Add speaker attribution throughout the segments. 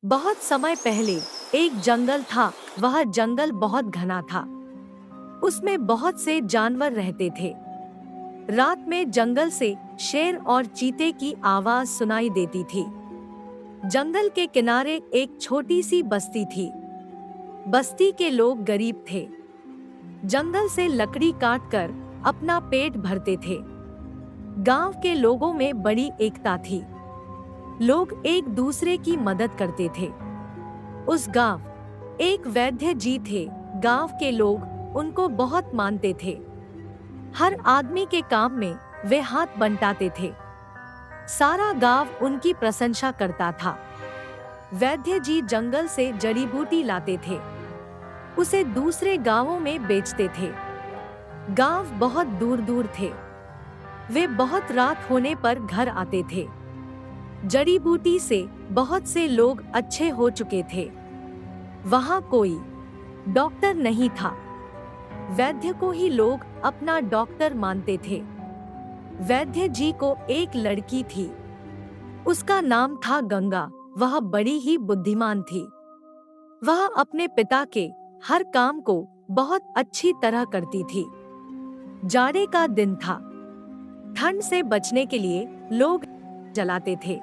Speaker 1: बहुत समय पहले एक जंगल था। वह जंगल बहुत घना था। उसमें बहुत से जानवर रहते थे। रात में जंगल से शेर और चीते की आवाज सुनाई देती थी। जंगल के किनारे एक छोटी सी बस्ती थी। बस्ती के लोग गरीब थे। जंगल से लकड़ी काटकर अपना पेट भरते थे। गांव के लोगों में बड़ी एकता थी। लोग एक दूसरे की मदद करते थे। उस गांव एक वैद्य जी थे। गांव के लोग उनको बहुत मानते थे। हर आदमी के काम में वे हाथ बंटाते थे। सारा गांव उनकी प्रशंसा करता था। वैद्य जी जंगल से जड़ी बूटी लाते थे। उसे दूसरे गांवों में बेचते थे। गांव बहुत दूर दूर थे। वे बहुत रात होने पर घर आते थे। जड़ी बूटी से बहुत से लोग अच्छे हो चुके थे। वहां कोई डॉक्टर नहीं था। वैद्य को ही लोग अपना डॉक्टर मानते थे। वैद्य जी को एक लड़की थी। उसका नाम था गंगा। वह बड़ी ही बुद्धिमान थी। वह अपने पिता के हर काम को बहुत अच्छी तरह करती थी। जाड़े का दिन था। ठंड से बचने के लिए लोग जलाते थे।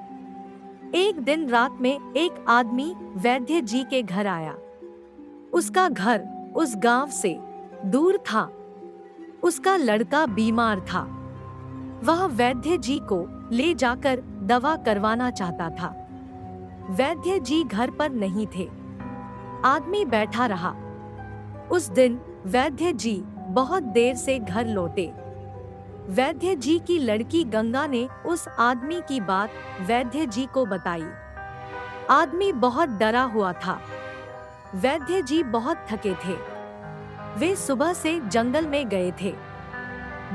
Speaker 1: एक दिन रात में एक आदमी वैद्य जी के घर आया। उसका घर उस गांव से दूर था। उसका लड़का बीमार था। वह वैद्य जी को ले जाकर दवा करवाना चाहता था। वैद्य जी घर पर नहीं थे। आदमी बैठा रहा। उस दिन वैद्य जी बहुत देर से घर लौटे। वैद्य जी की लड़की गंगा ने उस आदमी की बात वैद्य जी को बताई। आदमी बहुत डरा हुआ था। वैद्य जी बहुत थके थे। वे सुबह से जंगल में गए थे।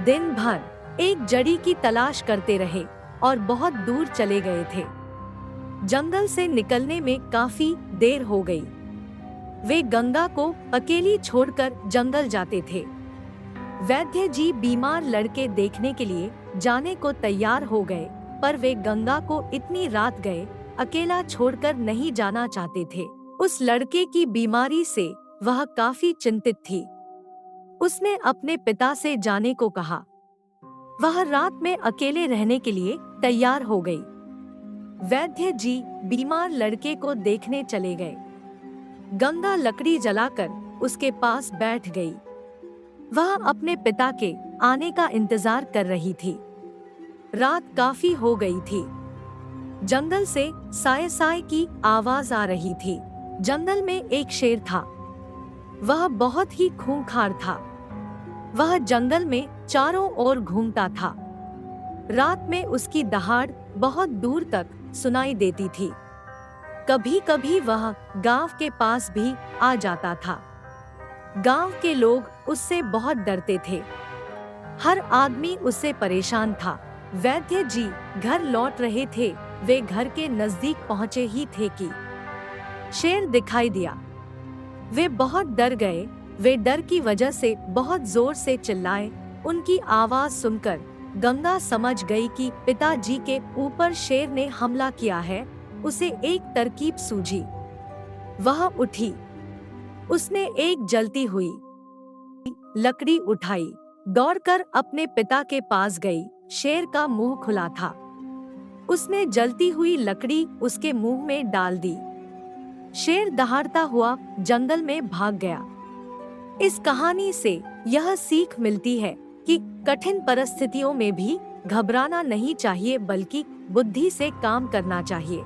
Speaker 1: दिन भर एक जड़ी की तलाश करते रहे और बहुत दूर चले गए थे। जंगल से निकलने में काफी देर हो गई। वे गंगा को अकेली छोड़कर जंगल जाते थे। वैद्य जी बीमार लड़के देखने के लिए जाने को तैयार हो गए, पर वे गंगा को इतनी रात गए अकेला छोड़कर नहीं जाना चाहते थे। उस लड़के की बीमारी से वह काफी चिंतित थी। उसने अपने पिता से जाने को कहा। वह रात में अकेले रहने के लिए तैयार हो गई। वैद्य जी बीमार लड़के को देखने चले गए। गंगा लकड़ी जलाकर उसके पास बैठ गई। वह अपने पिता के आने का इंतजार कर रही थी। रात काफी हो गई थी। जंगल से साय साय की आवाज आ रही थी। जंगल में एक शेर था। वह बहुत ही खूंखार था। वह जंगल में चारों ओर घूमता था। रात में उसकी दहाड़ बहुत दूर तक सुनाई देती थी। कभी कभी वह गांव के पास भी आ जाता था। गांव के लोग उससे बहुत डरते थे। हर आदमी उससे परेशान था। वैद्य जी घर लौट रहे थे। वे घर के नजदीक पहुंचे ही थे कि शेर दिखाई दिया। वे बहुत डर गए। वे डर की वजह से बहुत जोर से चिल्लाए। उनकी आवाज सुनकर गंगा समझ गई कि पिताजी के ऊपर शेर ने हमला किया है। उसे एक तरकीब सूझी। वह उठी। उसने एक जलती हुई लकड़ी उठाई। दौड़कर अपने पिता के पास गई। शेर का मुंह खुला था। उसने जलती हुई लकड़ी उसके मुंह में डाल दी। शेर दहाड़ता हुआ जंगल में भाग गया। इस कहानी से यह सीख मिलती है कि कठिन परिस्थितियों में भी घबराना नहीं चाहिए, बल्कि बुद्धि से काम करना चाहिए।